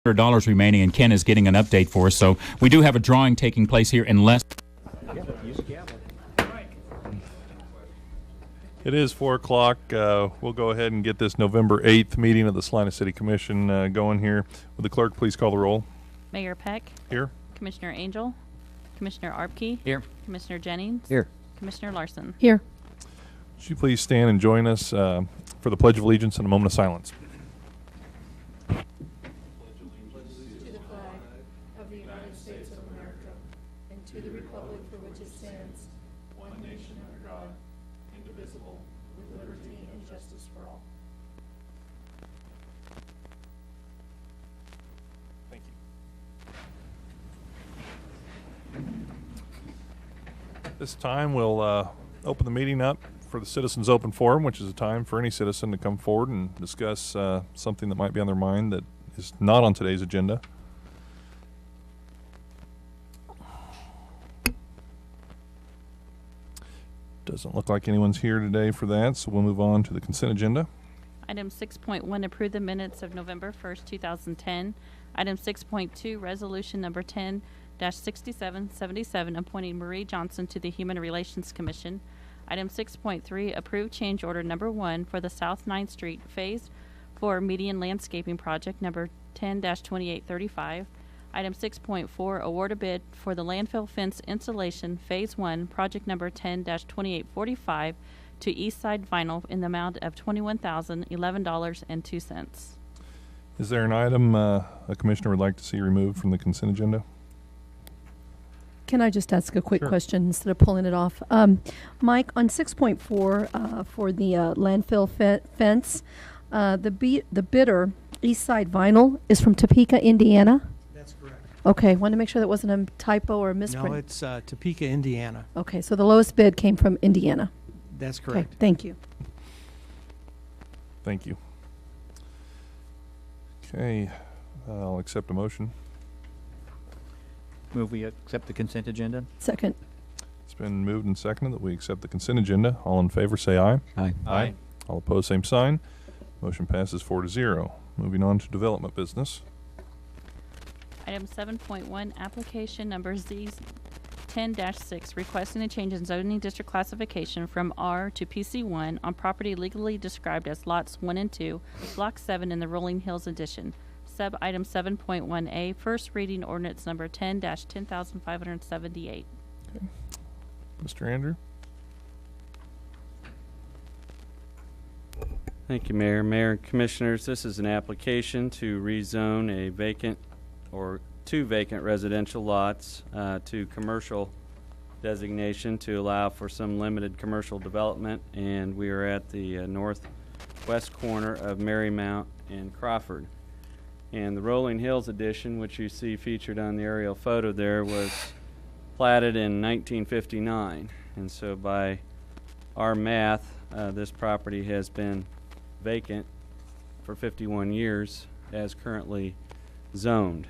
$100 remaining, and Ken is getting an update for us. So we do have a drawing taking place here in less. It is 4 o'clock. We'll go ahead and get this November 8th meeting of the Salina City Commission going here. Would the clerk please call the roll? Mayor Peck. Here. Commissioner Angel. Commissioner Arbke. Here. Commissioner Jennings. Here. Commissioner Larson. Here. Would you please stand and join us for the Pledge of Allegiance and a moment of silence? To the flag of the United States of America and to the republic for which it stands, one nation under God, indivisible, with liberty and justice for all. Thank you. This time we'll open the meeting up for the Citizens Open Forum, which is a time for any citizen to come forward and discuss something that might be on their mind that is not on today's agenda. Doesn't look like anyone's here today for that, so we'll move on to the consent agenda. Item 6.1, approve the minutes of November 1st, 2010. Item 6.2, resolution number 10-6777, appointing Marie Johnson to the Human Relations Commission. Item 6.3, approve change order number 1 for the South 9th Street Phase 4 Median Landscaping Project number 10-2835. Item 6.4, award a bid for the landfill fence installation Phase 1 project number 10-2845 to Eastside Vinyl in the amount of $21,011.02. Is there an item a commissioner would like to see removed from the consent agenda? Can I just ask a quick Sure. question instead of pulling it off? Mike, on 6.4 for the landfill fence, the bidder, Eastside Vinyl, is from Topeka, Indiana? That's correct. Okay, wanted to make sure that wasn't a typo or a misprint. No, it's Topeka, Indiana. Okay, so the lowest bid came from Indiana. That's Okay, correct. thank you. Thank you. Okay, I'll accept a motion. Move we accept the consent agenda. Second. It's been moved and seconded that we accept the consent agenda. All in favor say aye. Aye. Aye. All opposed, same sign. Motion passes 4-0. Moving on to development business. Item 7.1, application number Z10-6, requesting a change in zoning district classification from R to PC1 on property legally described as lots 1 and 2, block 7 in the Rolling Hills addition. Sub item 7.1A, first reading ordinance number 10-10578. Mr. Andrew? Thank you, Mayor. Mayor and Commissioners, this is an application to rezone a vacant or 2 vacant residential lots to commercial designation to allow for some limited commercial development, and we are at the northwest corner of Marymount and Crawford. And the Rolling Hills addition, which you see featured on the aerial photo there, was platted in 1959, and so by our math, this property has been vacant for 51 years as currently zoned.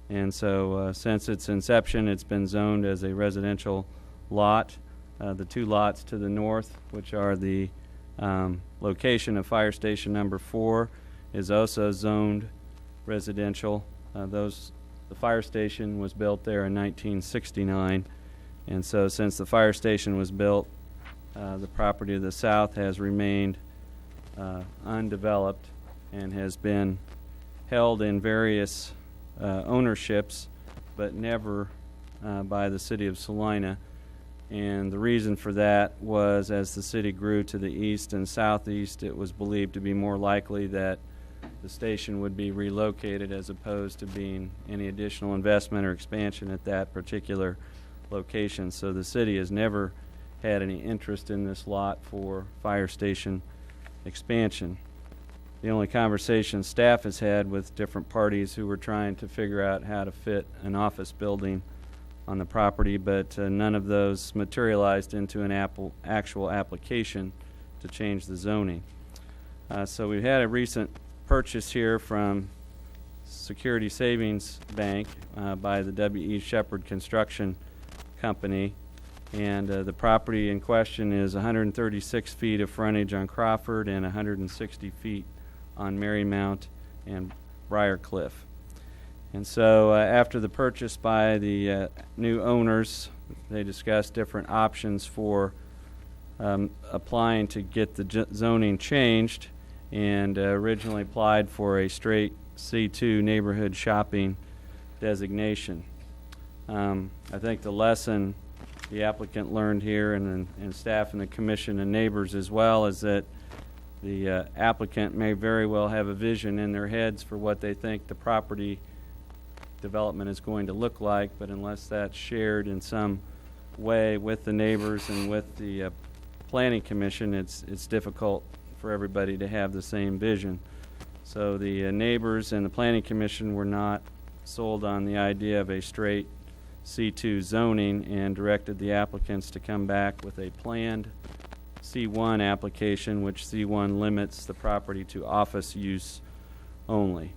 And so since its inception, it's been zoned as a residential lot. The 2 lots to the north, which are the location of fire station number 4, is also zoned residential. The fire station was built there in 1969, and so since the fire station was built, the property to the south has remained undeveloped and has been held in various ownerships, but never by the city of Salina. And the reason for that was, as the city grew to the east and southeast, it was believed to be more likely that the station would be relocated as opposed to being any additional investment or expansion at that particular location. So the city has never had any interest in this lot for fire station expansion. The only conversation staff has had with different parties who were trying to figure out how to fit an office building on the property, but none of those materialized into an actual application to change the zoning. So we've had a recent purchase here from Security Savings Bank by the W.E. Shepherd Construction Company, and the property in question is 136 feet of frontage on Crawford and 160 feet on Marymount and Briarcliff. And so after the purchase by the new owners, they discussed different options for applying to get the zoning changed, and originally applied for a straight C2 neighborhood shopping designation. I think the lesson the applicant learned here, and staff and the commission and neighbors as well, is that the applicant may very well have a vision in their heads for what they think the property development is going to look like, but unless that's shared in some way with the neighbors and with the planning commission, it's difficult for everybody to have the same vision. So the neighbors and the planning commission were not sold on the idea of a straight C2 zoning, and directed the applicants to come back with a planned C1 application, which C1 limits the property to office use only.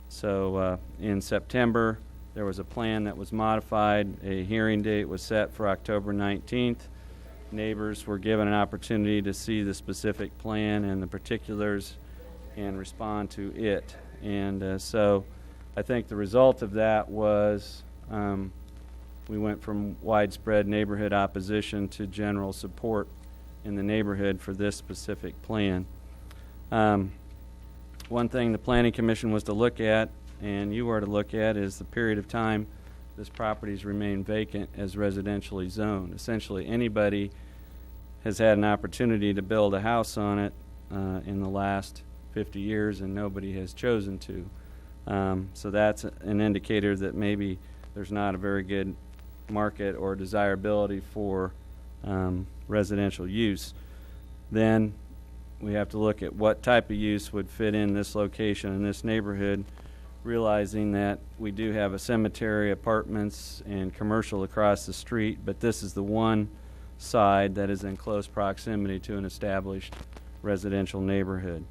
So in September, there was a plan that was modified. A hearing date was set for October 19th. Neighbors were given an opportunity to see the specific plan and the particulars and respond to it. And so I think the result of that was we went from widespread neighborhood opposition to general support in the neighborhood for this specific plan. One thing the Planning Commission was to look at, and you are to look at, is the period of time this property's remained vacant as residentially zoned. Essentially, anybody has had an opportunity to build a house on it in the last 50 years, and nobody has chosen to. So that's an indicator that maybe there's not a very good market or desirability for residential use. Then we have to look at what type of use would fit in this location in this neighborhood, realizing that we do have a cemetery, apartments, and commercial across the street, but this is the one side that is in close proximity to an established residential neighborhood.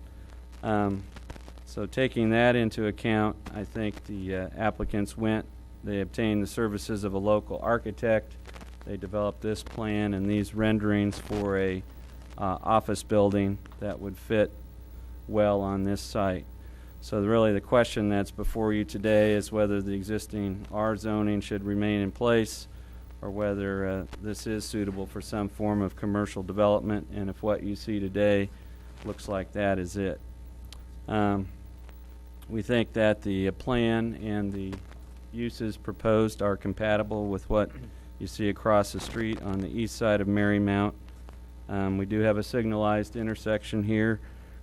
So taking that into account, I think the applicants they obtained the services of a local architect. They developed this plan and these renderings for a office building that would fit well on this site. So really the question that's before you today is whether the existing R zoning should remain in place, or whether this is suitable for some form of commercial development, and if what you see today looks like that is it. We think that the plan and the uses proposed are compatible with what you see across the street on the east side of Marymount. We do have a signalized intersection here.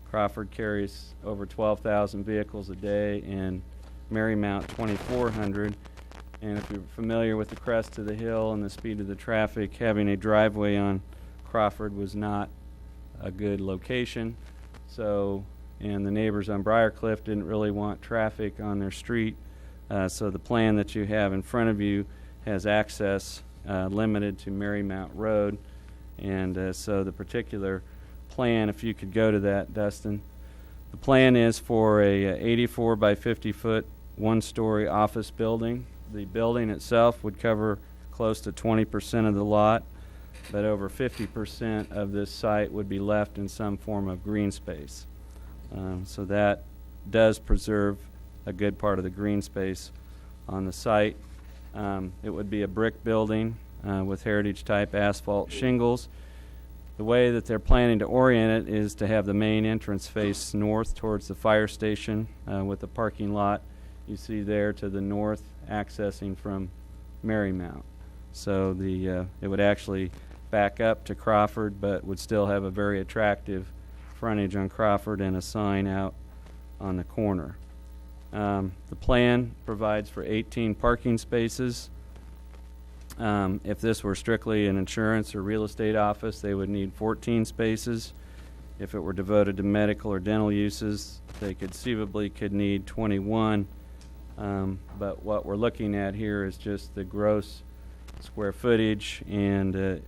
Crawford carries over 12,000 vehicles a day, and Marymount 2,400. And if you're familiar with the crest of the hill and the speed of the traffic, having a driveway on Crawford was not a good location. So, and the neighbors on Briarcliff didn't really want traffic on their street. So the plan that you have in front of you has access limited to Marymount Road. And so the particular plan, if you could go to that, Dustin, the plan is for a 84 by 50 foot one-story office building. The building itself would cover close to 20% of the lot, but over 50% of this site would be left in some form of green space. So that does preserve a good part of the green space on the site. It would be a brick building with heritage type asphalt shingles. The way that they're planning to orient it is to have the main entrance face north towards the fire station with the parking lot you see there to the north accessing from Marymount. So it would actually back up to Crawford, but would still have a very attractive frontage on Crawford and a sign out on the corner. The plan provides for 18 parking spaces. If this were strictly an insurance or real estate office, they would need 14 spaces. If it were devoted to medical or dental uses, they conceivably could need 21. But what we're looking at here is just the gross square footage, and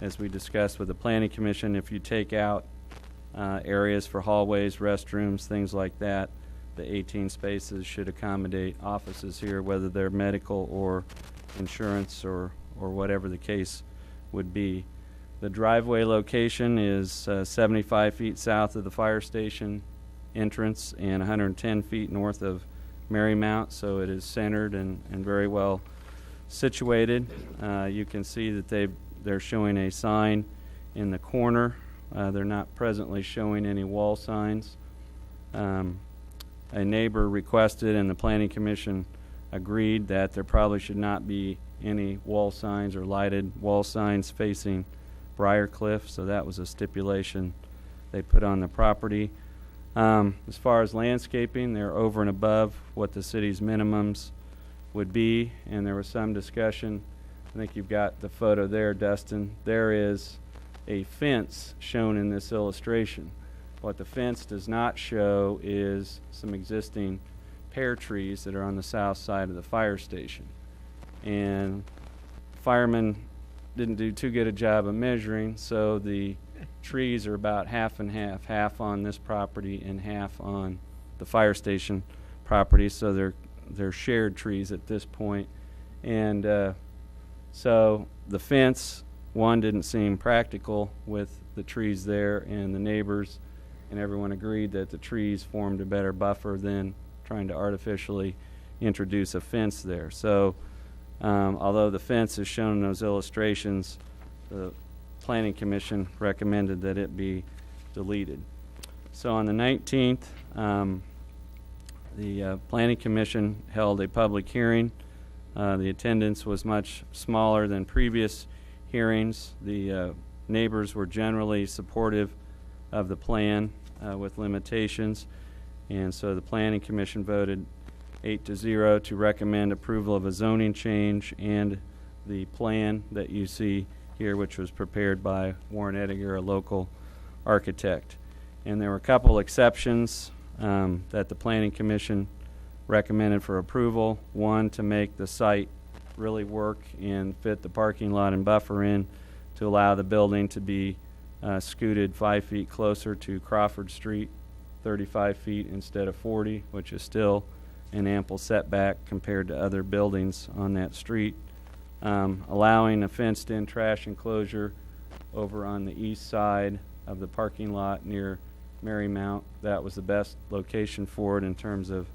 as we discussed with the Planning Commission, if you take out areas for hallways, restrooms, things like that, the 18 spaces should accommodate offices here, whether they're medical or insurance or whatever the case would be. The driveway location is 75 feet south of the fire station entrance and 110 feet north of Marymount, so it is centered and very well situated. You can see that they're showing a sign in the corner. They're not presently showing any wall signs. A neighbor requested, and the Planning Commission agreed, that there probably should not be any wall signs or lighted wall signs facing Briarcliff, so that was a stipulation they put on the property. As far as landscaping, they're over and above what the city's minimums would be, and there was some discussion. I think you've got the photo there, Dustin. There is a fence shown in this illustration. What the fence does not show is some existing pear trees that are on the south side of the fire station. And firemen didn't do too good a job of measuring, so the trees are about half and half on this property and half on the fire station property, so they're shared trees at this point. And so the fence, one, didn't seem practical with the trees there, and the neighbors and everyone agreed that the trees formed a better buffer than trying to artificially introduce a fence there. So although the fence is shown in those illustrations, the Planning Commission recommended that it be deleted. So on the 19th, the Planning Commission held a public hearing. The attendance was much smaller than previous hearings. The neighbors were generally supportive of the plan with limitations, and so the Planning Commission voted 8-0 to recommend approval of a zoning change and the plan that you see here, which was prepared by Warren Edinger, a local architect. And there were a couple exceptions that the Planning Commission recommended for approval. One, to make the site really work and fit the parking lot and buffer in, to allow the building to be scooted 5 feet closer to Crawford Street, 35 feet instead of 40, which is still an ample setback compared to other buildings on that street. Allowing a fenced-in trash enclosure over on the east side of the parking lot near Marymount. That was the best location for it in terms of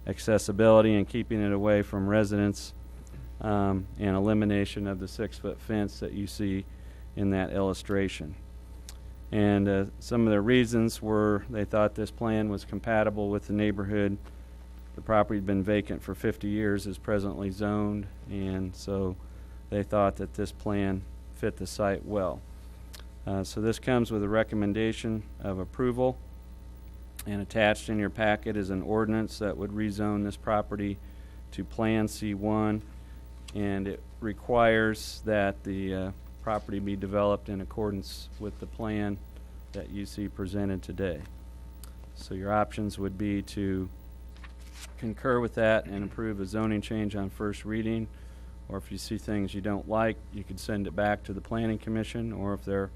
accessibility and keeping it away from residents, and elimination of the 6-foot fence that you see in that illustration. And some of the reasons were they thought this plan was compatible with the neighborhood. The property had been vacant for 50 years, is presently zoned, and so they thought that this plan fit the site well. So this comes with a recommendation of approval, and attached in your packet is an ordinance that would rezone this property to Plan C1, and it requires that the property be developed in accordance with the plan that you see presented today. So your options would be to concur with that and approve a zoning change on first reading, or if you see things you don't like, you could send it back to the Planning Commission, or if there are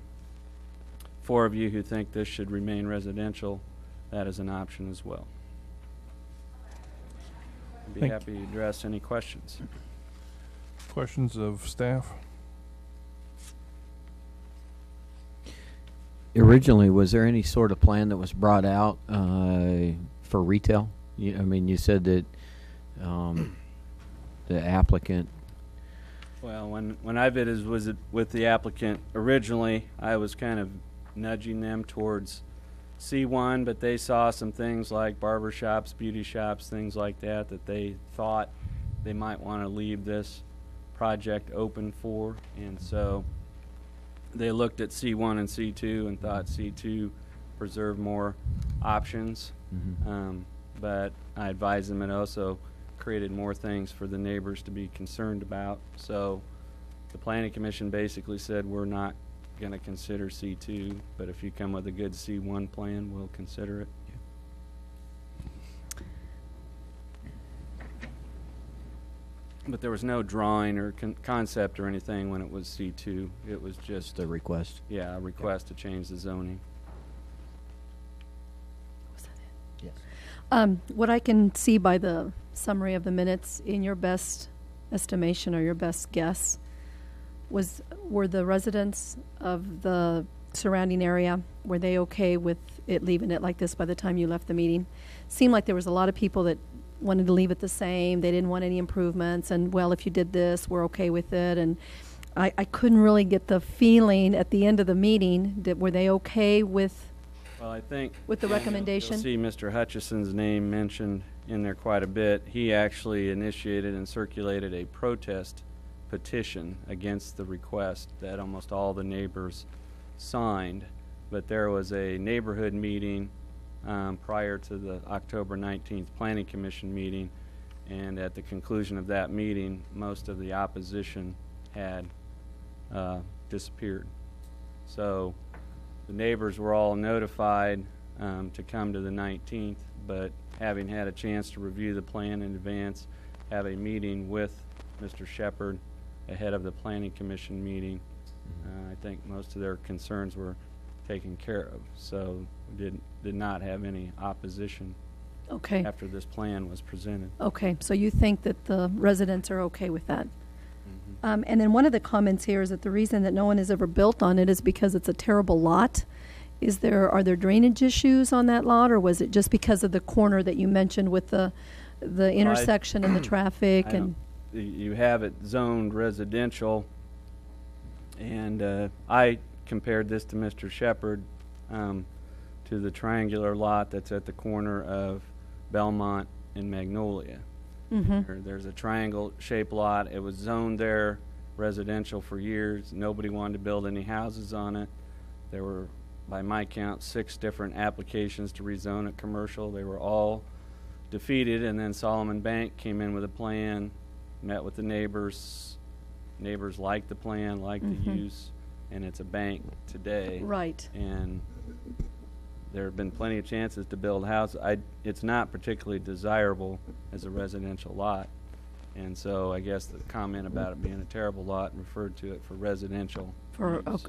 4 of you who think this should remain residential, that is an option as well. I'd be happy to address any questions. Questions of staff? Originally, was there any sort of plan that was brought out for retail? You said that the applicant... Well, when I was with the applicant originally, I was kind of nudging them towards C1, but they saw some things like barber shops, beauty shops, things like that, that they thought they might want to leave this project open for, and so they looked at C1 and C2 and thought C2 preserved more options. Mm-hmm. But I advised them it also created more things for the neighbors to be concerned about. So the Planning Commission basically said, we're not going to consider C2, but if you come with a good C1 plan, we'll consider it. But there was no drawing or concept or anything when it was C2. It was just a request. Yeah, a request to change the zoning. Was that it? Yes. What I can see by the summary of the minutes, in your best estimation or your best guess, were the residents of the surrounding area, were they okay with it leaving it like this by the time you left the meeting? Seemed like there was a lot of people that wanted to leave it the same. They didn't want any improvements, and, well, if you did this, we're okay with it. And I couldn't really get the feeling at the end of the meeting that were they okay with Well, I think the recommendation? you'll see Mr. Hutchison's name mentioned in there quite a bit. He actually initiated and circulated a protest petition against the request that almost all the neighbors signed. But there was a neighborhood meeting prior to the October 19th Planning Commission meeting, and at the conclusion of that meeting, most of the opposition had disappeared. So the neighbors were all notified to come to the 19th, but having had a chance to review the plan in advance, have a meeting with Mr. Shepherd ahead of the Planning Commission meeting, I think most of their concerns were taken care of. So we did not have any opposition Okay. after this plan was presented. Okay, so you think that the residents are okay with that? And then one of the comments here is that the reason that no one has ever built on it is because it's a terrible lot. Are there drainage issues on that lot, or was it just because of the corner that you mentioned with the intersection and the traffic? And You have it zoned residential, and I compared this to Mr. Shepherd, to the triangular lot that's at the corner of Belmont and Magnolia. There's a triangle-shaped lot. It was zoned there residential for years. Nobody wanted to build any houses on it. There were, by my count, 6 different applications to rezone it commercial. They were all defeated, and then Solomon Bank came in with a plan, met with the neighbors. Neighbors liked the plan, liked the use, and it's a bank today. right. And there have been plenty of chances to build houses. It's not particularly desirable as a residential lot. And so I guess the comment about it being a terrible lot referred to it for residential use.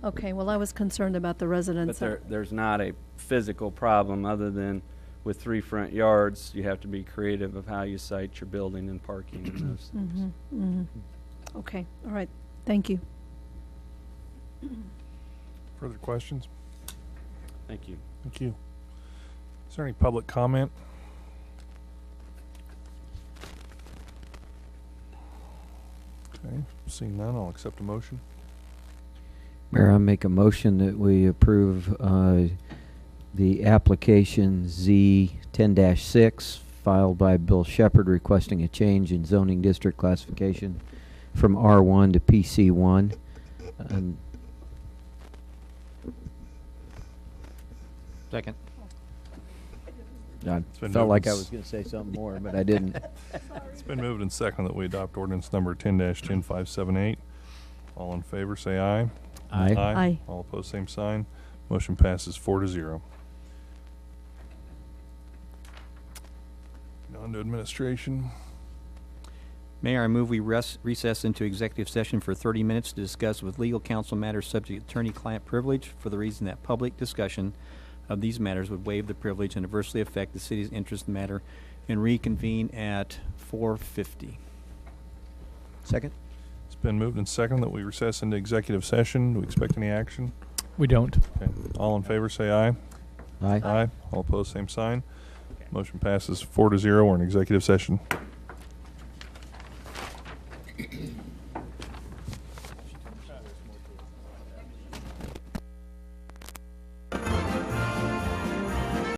Okay, well, I was concerned about the residents. But there's not a physical problem other than with 3 front yards, you have to be creative of how you site your building and parking and those things. Okay, all right, thank you. Further questions? Thank you. Thank you. Is there any public comment? Okay, seeing none, I'll accept a motion. Mayor, I make a motion that we approve the application Z 10-6 filed by Bill Shepherd requesting a change in zoning district classification from R1 to PC1. Second. I been felt like I moved. was going to say something more, but I didn't. It's been moved and seconded that we adopt ordinance number 10-10578. All in favor, say aye. Aye. Aye. All opposed, same sign. Motion passes 4-0. On to administration. Mayor, I move we recess into executive session for 30 minutes to discuss with legal counsel matters subject to attorney-client privilege for the reason that public discussion of these matters would waive the privilege and adversely affect the city's interest in the matter, and reconvene at 4:50. Second? It's been moved and seconded that we recess into executive session. Do we expect any action? We don't. Okay. All in favor, say aye. Aye. Aye. All opposed, same sign. Motion passes 4-0. We're in executive session.